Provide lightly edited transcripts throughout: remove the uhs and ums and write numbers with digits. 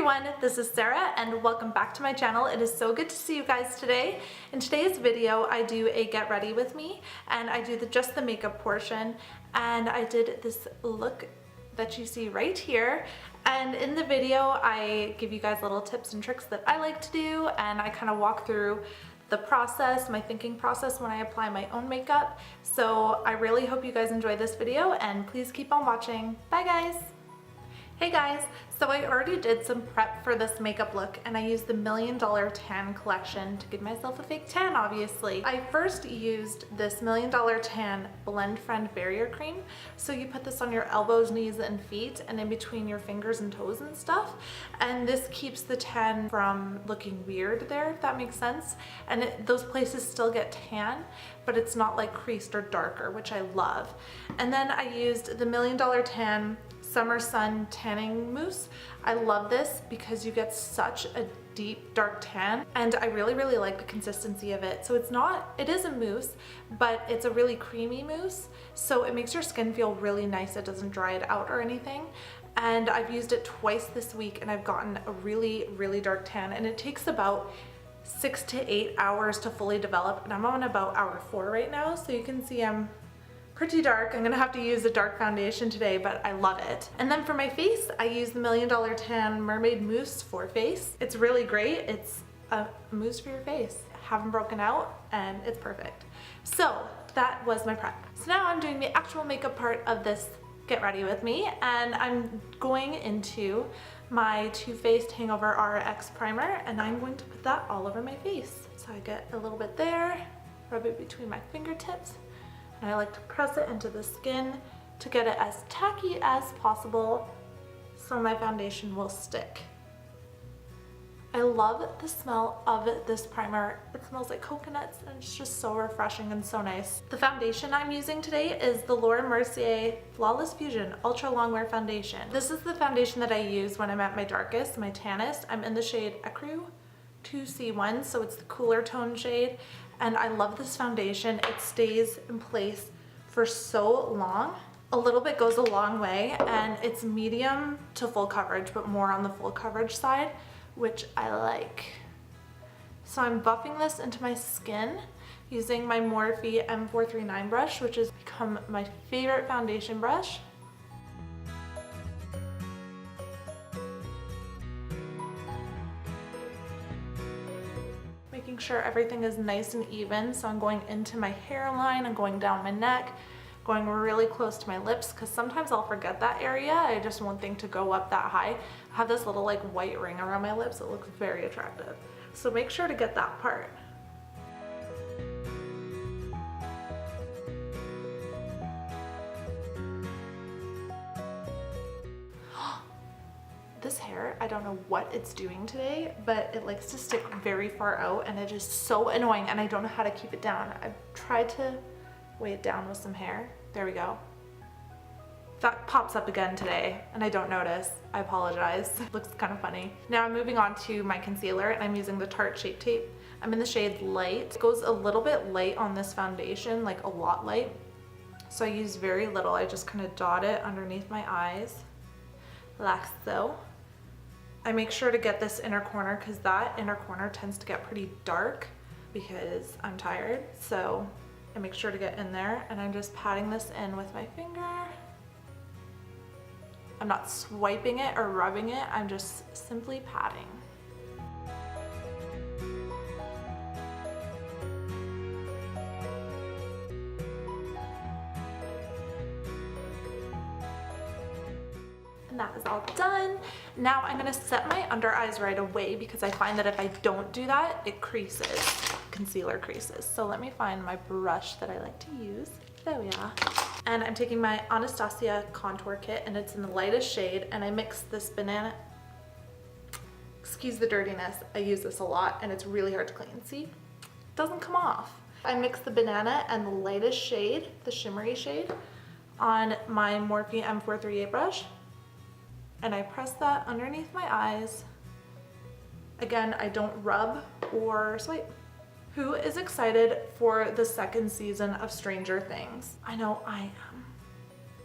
everyone, this is Sarah and welcome back to my channel. It is so good to see you guys today. In today's video, I do a get ready with me and I do just the makeup portion, and I did this look that you see right here. And in the video, I give you guys little tips and tricks that I like to do, and I kind of walk through the process, my thinking process when I apply my own makeup. So I really hope you guys enjoy this video and please keep on watching. Bye guys! Hey guys, so I already did some prep for this makeup look and I used the $1 Million Tan collection to give myself a fake tan, obviously. I first used this $1 Million Tan Blend Friend Barrier Cream. So you put this on your elbows, knees, and feet and in between your fingers and toes and stuff. And this keeps the tan from looking weird there, if that makes sense. And those places still get tan, but it's not like creased or darker, which I love. And then I used the $1 Million Tan Summer Sun Tanning Mousse. I love this because you get such a deep dark tan, and I really like the consistency of it. So it is a mousse, but it's a really creamy mousse, so it makes your skin feel really nice. It doesn't dry it out or anything. And I've used it twice this week and I've gotten a really dark tan, and it takes about 6 to 8 hours to fully develop, and I'm on about hour 4 right now, so you can see I'm pretty dark. I'm gonna have to use a dark foundation today, but I love it. And then for my face, I use the $1 Million Tan Mermaid Mousse for face. It's really great. It's a mousse for your face. Haven't broken out and it's perfect. So that was my prep. So now I'm doing the actual makeup part of this get ready with me, and I'm going into my Faced Hangover RX primer, and I'm going to put that all over my face. So I get a little bit there, rub it between my fingertips, and I like to press it into the skin to get it as tacky as possible so my foundation will stick. I love the smell of this primer. It smells like coconuts and it's just so refreshing and so nice. The foundation I'm using today is the Mercier Flawless Fusion Ultra-Longwear Foundation. This is the foundation that I use when I'm at my darkest, my tannest. I'm in the shade Ecru 2C1, so it's the cooler tone shade. And I love this foundation. It stays in place for so long. A little bit goes a long way, and it's medium to full coverage, but more on the full coverage side, which I like. So I'm buffing this into my skin using my Morphe M439 brush, which has become my favorite foundation brush. Making sure everything is nice and even. So I'm going into my hairline and going down my neck, going really close to my lips, because sometimes I'll forget that area. I just won't think to go up that high. I have this little like white ring around my lips. It looks very attractive. So make sure to get that part. This hair, I don't know what it's doing today, but it likes to stick very far out and it is so annoying, and I don't know how to keep it down. I've tried to weigh it down with some hair. There we go. That pops up again today and I don't notice. I apologize. It looks kind of funny. Now I'm moving on to my concealer, and I'm using the Tarte Shape Tape. I'm in the shade Light. It goes a little bit light on this foundation, like a lot light. So I use very little. I just kind of dot it underneath my eyes, like so. I make sure to get this inner corner because that inner corner tends to get pretty dark because I'm tired. So I make sure to get in there, and I'm just patting this in with my finger. I'm not swiping it or rubbing it, I'm just simply patting. That is all done. Now I'm gonna set my under eyes right away because I find that if I don't do that, it creases, concealer creases. So let me find my brush that I like to use. There we are. And I'm taking my Anastasia contour kit, and it's in the lightest shade, and I mix this banana, excuse the dirtiness, I use this a lot and it's really hard to clean. See, it doesn't come off. I mix the banana and the lightest shade, the shimmery shade, on my Morphe M438 brush, and I press that underneath my eyes. Again, I don't rub or swipe. Who is excited for the second season of Stranger Things? I know I am.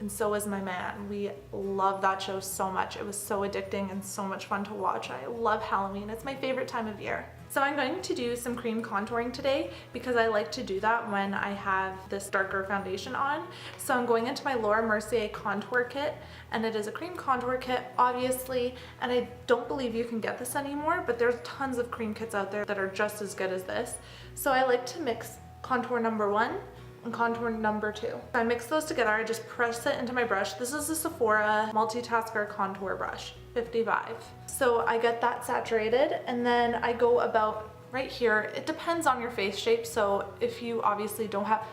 and so is my man. We love that show so much. It was so addicting and so much fun to watch. I love Halloween. It's my favorite time of year. So I'm going to do some cream contouring today because I like to do that when I have this darker foundation on. So I'm going into my Laura Mercier contour kit, and it is a cream contour kit, obviously, and I don't believe you can get this anymore, but there's tons of cream kits out there that are just as good as this. So I like to mix contour number 1 and contour number 2. I mix those together. I just press it into my brush. This is a Sephora Multitasker contour brush, 55. So I get that saturated, and then I go about right here. It depends on your face shape, so if you obviously don't have,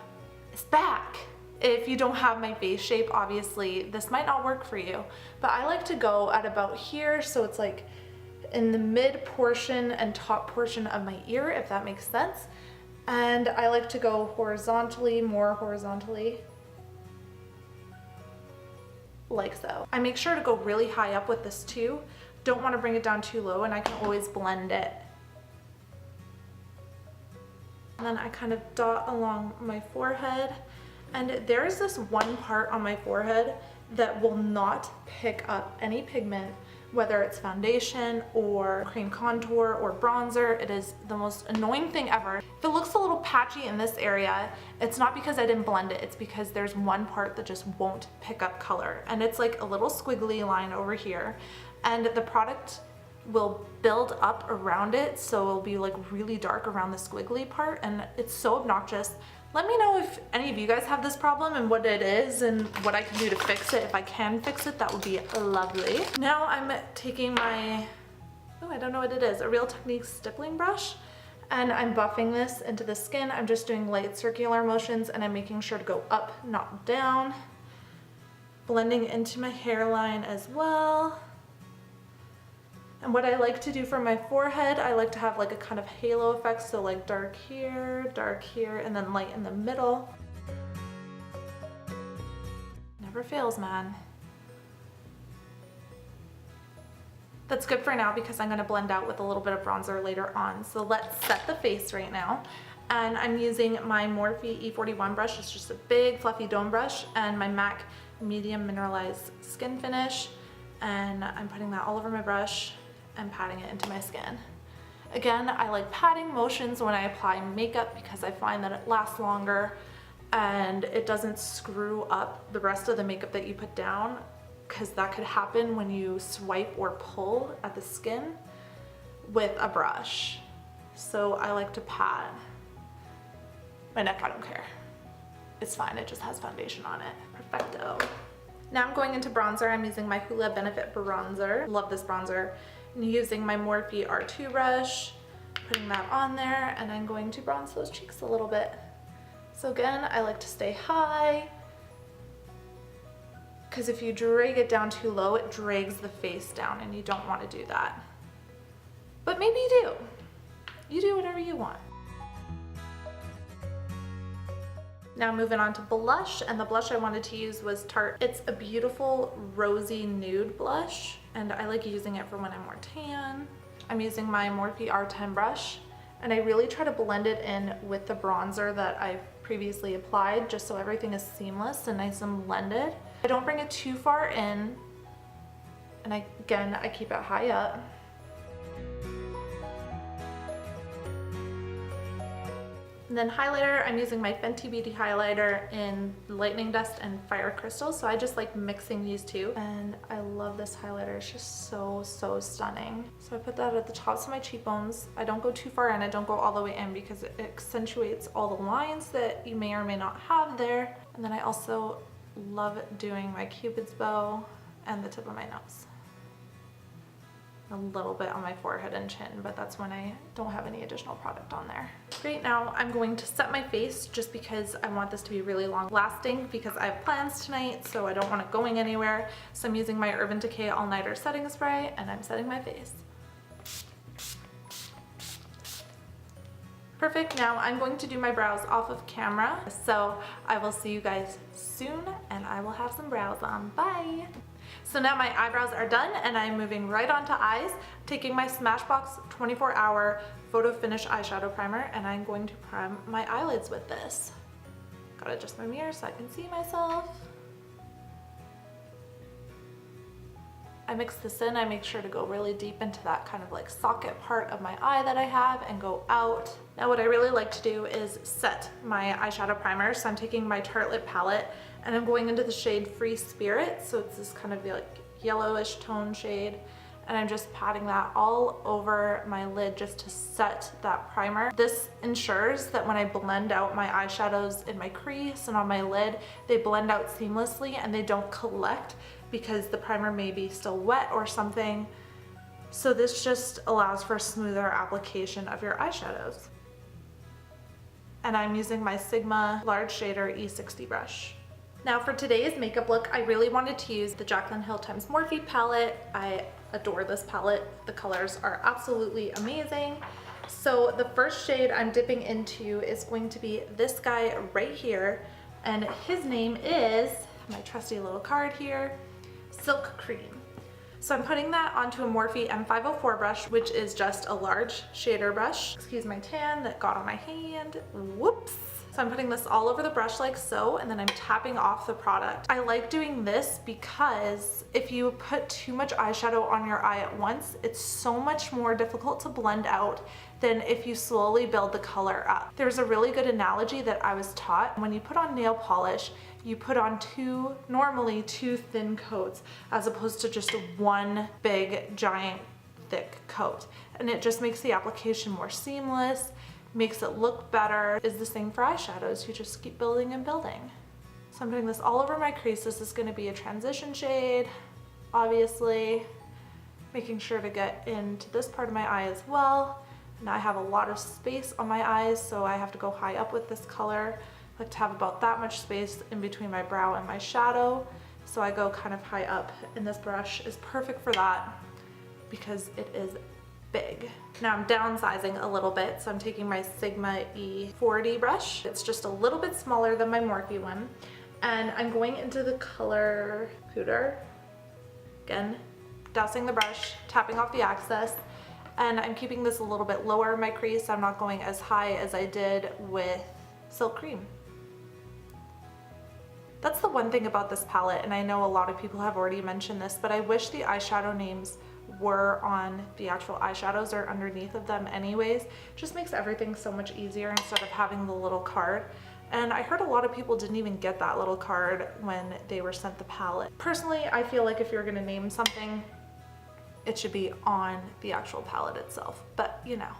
it's back. If you don't have my face shape, obviously this might not work for you, but I like to go at about here, so it's like in the mid portion and top portion of my ear, if that makes sense. And I like to go horizontally, more horizontally, like so. I make sure to go really high up with this too. Don't want to bring it down too low, and I can always blend it. And then I kind of dot along my forehead, and there's this one part on my forehead that will not pick up any pigment, whether it's foundation or cream contour or bronzer. It is the most annoying thing ever. If it looks a little patchy in this area, it's not because I didn't blend it, it's because there's one part that just won't pick up color. And it's like a little squiggly line over here. And the product will build up around it, so it'll be like really dark around the squiggly part, and it's so obnoxious. Let me know if any of you guys have this problem and what it is and what I can do to fix it. If I can fix it, that would be lovely. Now I'm taking my, oh, I don't know what it is, a Real Techniques stippling brush, and I'm buffing this into the skin. I'm just doing light circular motions, and I'm making sure to go up, not down. Blending into my hairline as well. And what I like to do for my forehead, I like to have like a kind of halo effect, so like dark here, and then light in the middle. Never fails, man. That's good for now because I'm gonna blend out with a little bit of bronzer later on. So let's set the face right now. And I'm using my Morphe E41 brush. It's just a big fluffy dome brush, and my MAC Medium Mineralize Skinfinish. And I'm putting that all over my brush and patting it into my skin. Again, I like patting motions when I apply makeup because I find that it lasts longer and it doesn't screw up the rest of the makeup that you put down, because that could happen when you swipe or pull at the skin with a brush. So I like to pat. My neck, I don't care. It's fine, it just has foundation on it. Perfecto. Now I'm going into bronzer. I'm using my Hoola Benefit bronzer. Love this bronzer. I'm using my Morphe R2 brush, putting that on there, and I'm going to bronze those cheeks a little bit. So again, I like to stay high, because if you drag it down too low, it drags the face down, and you don't want to do that. But maybe you do. You do whatever you want. Now moving on to blush, and the blush I wanted to use was Tarte. It's a beautiful rosy nude blush, and I like using it for when I'm more tan. I'm using my Morphe R10 brush, and I really try to blend it in with the bronzer that I've previously applied, just so everything is seamless and nice and blended. I don't bring it too far in, and again, I keep it high up. And then highlighter, I'm using my Fenty Beauty highlighter in Lightning Dust and Fire Crystal, so I just like mixing these two. And I love this highlighter, it's just so, so stunning. So I put that at the tops of my cheekbones. I don't go too far in, I don't go all the way in because it accentuates all the lines that you may or may not have there. And then I also love doing my Cupid's bow and the tip of my nose. A little bit on my forehead and chin, but that's when I don't have any additional product on there. Great, now I'm going to set my face just because I want this to be really long lasting because I have plans tonight, so I don't want it going anywhere. So I'm using my Urban Decay All Nighter setting spray, and I'm setting my face. Perfect, now I'm going to do my brows off of camera. So I will see you guys soon, and I will have some brows on. Bye! So now my eyebrows are done, and I'm moving right on to eyes, taking my Smashbox 24-hour Photofinish eyeshadow primer, and I'm going to prime my eyelids with this. Gotta adjust my mirror so I can see myself. I mix this in, I make sure to go really deep into that kind of like socket part of my eye that I have and go out. Now what I really like to do is set my eyeshadow primer. So I'm taking my Tarte lip palette and I'm going into the shade Free Spirit. So it's this kind of like yellowish tone shade. And I'm just patting that all over my lid just to set that primer. This ensures that when I blend out my eyeshadows in my crease and on my lid, they blend out seamlessly and they don't collect because the primer may be still wet or something. So this just allows for a smoother application of your eyeshadows. And I'm using my Sigma Large Shader E60 brush. Now for today's makeup look, I really wanted to use the Jaclyn Hill x Morphe palette. I adore this palette. The colors are absolutely amazing. So the first shade I'm dipping into is going to be this guy right here. And his name is, my trusty little card here, Silk Cream. So I'm putting that onto a Morphe M504 brush, which is just a large shader brush. Excuse my tan that got on my hand. Whoops. So I'm putting this all over the brush like so, and then I'm tapping off the product. I like doing this because if you put too much eyeshadow on your eye at once, it's so much more difficult to blend out than if you slowly build the color up. There's a really good analogy that I was taught. When you put on nail polish, you put on normally two thin coats as opposed to just one big giant thick coat. And it just makes the application more seamless, makes it look better. Is the same for eyeshadows. You just keep building and building. So I'm putting this all over my crease. This is going to be a transition shade, obviously, making sure to get into this part of my eye as well. And I have a lot of space on my eyes, so I have to go high up with this color. I like to have about that much space in between my brow and my shadow, so I go kind of high up, and this brush is perfect for that because it is big. Now I'm downsizing a little bit, so I'm taking my Sigma E40 brush. It's just a little bit smaller than my Morphe one, and I'm going into the color Pooter. Again, dousing the brush, tapping off the excess, and I'm keeping this a little bit lower in my crease. I'm not going as high as I did with Silk Cream. That's the one thing about this palette, and I know a lot of people have already mentioned this, but I wish the eyeshadow names were on the actual eyeshadows or underneath of them anyways. It just makes everything so much easier instead of having the little card. And I heard a lot of people didn't even get that little card when they were sent the palette. Personally, I feel like if you're gonna name something, it should be on the actual palette itself. But you know,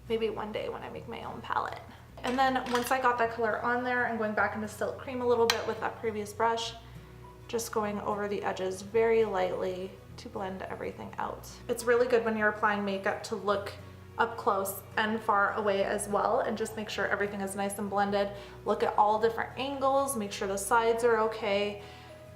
maybe one day when I make my own palette. And then once I got that color on there, I'm going back into Silk Cream a little bit with that previous brush, just going over the edges very lightly to blend everything out. It's really good when you're applying makeup to look up close and far away as well, and just make sure everything is nice and blended. Look at all different angles, make sure the sides are okay,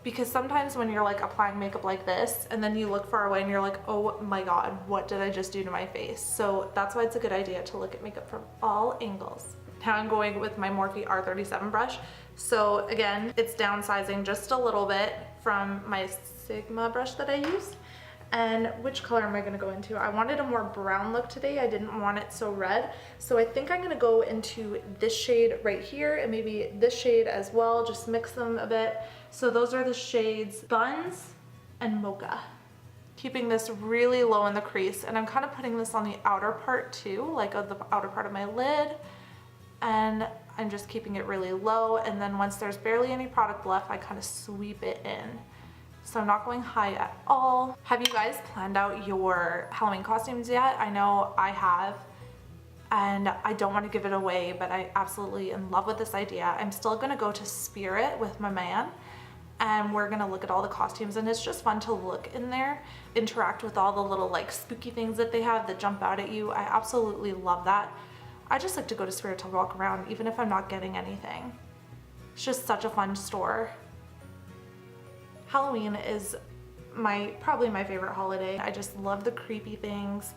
because sometimes when you're like applying makeup like this and then you look far away and you're like, oh my god, what did I just do to my face? So that's why it's a good idea to look at makeup from all angles. Now I'm going with my Morphe R37 brush. So again, it's downsizing just a little bit from my Sigma brush that I used. And which color am I going to go into? I wanted a more brown look today. I didn't want it so red. So I think I'm going to go into this shade right here and maybe this shade as well. Just mix them a bit. So those are the shades Buns and Mocha. Keeping this really low in the crease. And I'm kind of putting this on the outer part too, like of the outer part of my lid. And I'm just keeping it really low, and then once there's barely any product left, I kind of sweep it in. So I'm not going high at all. Have you guys planned out your Halloween costumes yet? I know I have, and I don't want to give it away, but I absolutely in love with this idea. I'm still gonna go to Spirit with my man, and we're gonna look at all the costumes, and it's just fun to look in there, interact with all the little like spooky things that they have that jump out at you. I absolutely love that. I just like to go to Spirit to walk around even if I'm not getting anything. It's just such a fun store. Halloween is probably my favorite holiday. I just love the creepy things.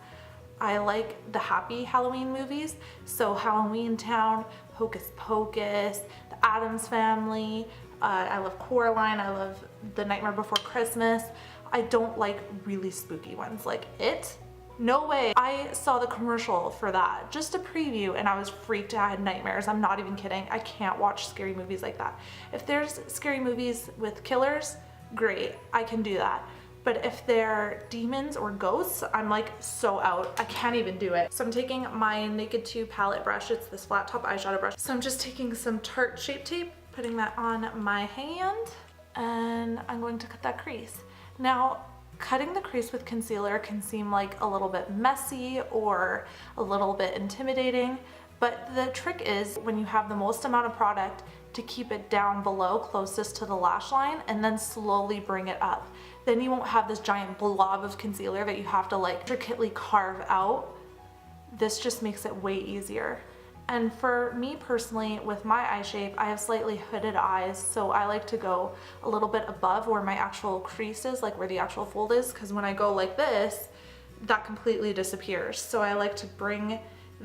I like the happy Halloween movies. So Halloween Town, Hocus Pocus, The Addams Family. I love Coraline. I love The Nightmare Before Christmas. I don't like really spooky ones like It. No way. I saw the commercial for that, just a preview, and I was freaked. I had nightmares. I'm not even kidding. I can't watch scary movies like that. If there's scary movies with killers, great, I can do that. But if they're demons or ghosts, I'm like so out. I can't even do it. So I'm taking my Naked 2 palette brush. It's this flat top eyeshadow brush. So I'm just taking some Tarte Shape Tape, putting that on my hand, and I'm going to cut that crease. Now, cutting the crease with concealer can seem like a little bit messy or a little bit intimidating, but the trick is when you have the most amount of product to keep it down below closest to the lash line and then slowly bring it up. Then you won't have this giant blob of concealer that you have to like intricately carve out. This just makes it way easier. And for me personally, with my eye shape, I have slightly hooded eyes, so I like to go a little bit above where my actual crease is, like where the actual fold is, because when I go like this, that completely disappears. So I like to bring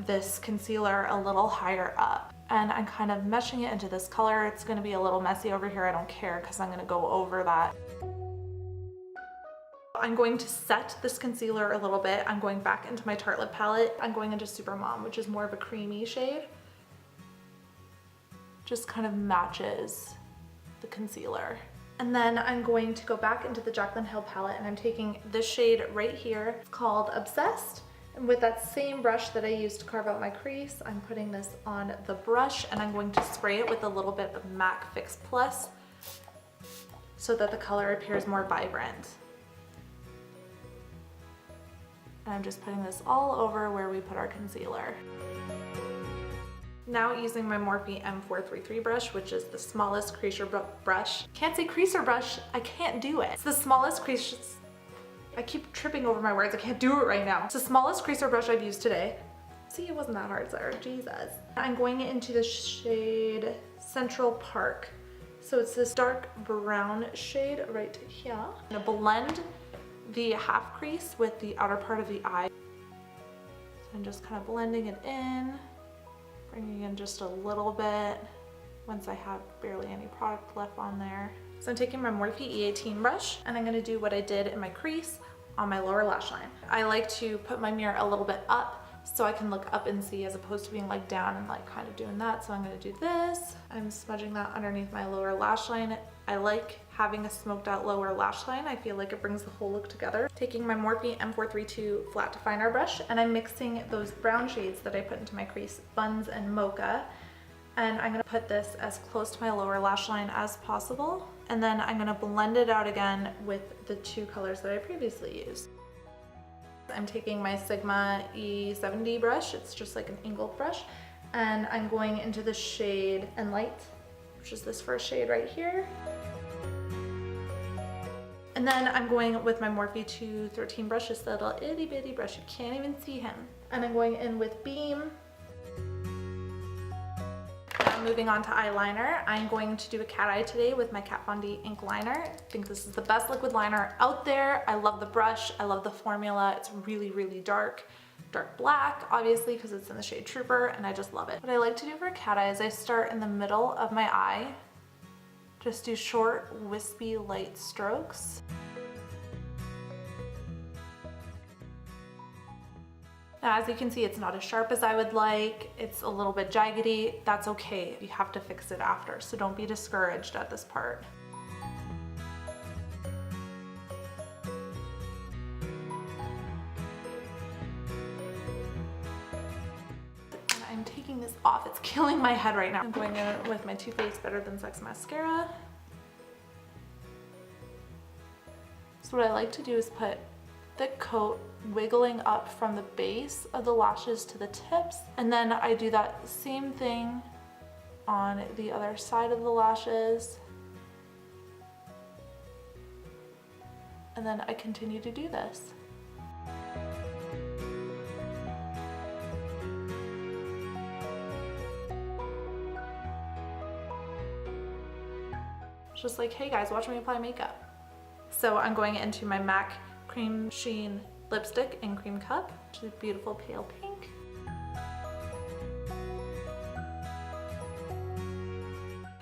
this concealer a little higher up. And I'm kind of meshing it into this color. It's gonna be a little messy over here, I don't care, because I'm gonna go over that. I'm going to set this concealer a little bit. I'm going back into my Tarte lip palette. I'm going into Super Mom, which is more of a creamy shade. Just kind of matches the concealer. And then I'm going to go back into the Jaclyn Hill palette, and I'm taking this shade right here. It's called Obsessed. And with that same brush that I used to carve out my crease, I'm putting this on the brush, and I'm going to spray it with a little bit of MAC Fix Plus so that the color appears more vibrant. And I'm just putting this all over where we put our concealer. Now using my Morphe M433 brush, which is the smallest creaser brush. Can't say creaser brush, I can't do it. It's the smallest creaser, I keep tripping over my words, I can't do it right now. It's the smallest creaser brush I've used today. See, it wasn't that hard, Sarah, Jesus. I'm going into the shade Central Park. So it's this dark brown shade right here. I'm gonna blend the half crease with the outer part of the eye. So I'm just kind of blending it in, bringing in just a little bit once I have barely any product left on there. So I'm taking my Morphe E18 brush, and I'm gonna do what I did in my crease on my lower lash line. I like to put my mirror a little bit up so I can look up and see, as opposed to being like down and like kind of doing that. So I'm gonna do this. I'm smudging that underneath my lower lash line. I like having a smoked out lower lash line. I feel like it brings the whole look together. Taking my Morphe M432 flat definer brush, and I'm mixing those brown shades that I put into my crease, Buns and Mocha, and I'm gonna put this as close to my lower lash line as possible, and then I'm gonna blend it out again with the two colors that I previously used. I'm taking my Sigma E70 brush, it's just like an angled brush, and I'm going into the shade Enlight, which is this first shade right here. And then I'm going with my Morphe 213 brush, this little itty bitty brush, you can't even see him. And I'm going in with Beam. Now moving on to eyeliner, I'm going to do a cat eye today with my Kat Von D ink liner. I think this is the best liquid liner out there. I love the brush, I love the formula. It's really, really dark black, obviously, because it's in the shade Trooper, and I just love it. What I like to do for a cat eye is I start in the middle of my eye, just do short, wispy, light strokes. Now, as you can see, it's not as sharp as I would like. It's a little bit jaggedy. That's okay. You have to fix it after, so don't be discouraged at this part. And I'm taking this off. It's killing my head right now. I'm going in with my Too Faced Better Than Sex mascara. So what I like to do is put thick coat wiggling up from the base of the lashes to the tips, and then I do that same thing on the other side of the lashes, and then I continue to do this. It's just like, hey guys, watch me apply makeup. So I'm going into my MAC Cream Sheen lipstick in Cream Cup, which is a beautiful pale pink.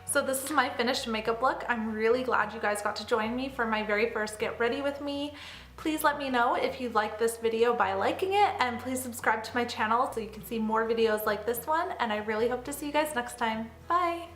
So this is my finished makeup look. I'm really glad you guys got to join me for my very first Get Ready With Me. Please let me know if you like this video by liking it, and please subscribe to my channel so you can see more videos like this one, and I really hope to see you guys next time. Bye!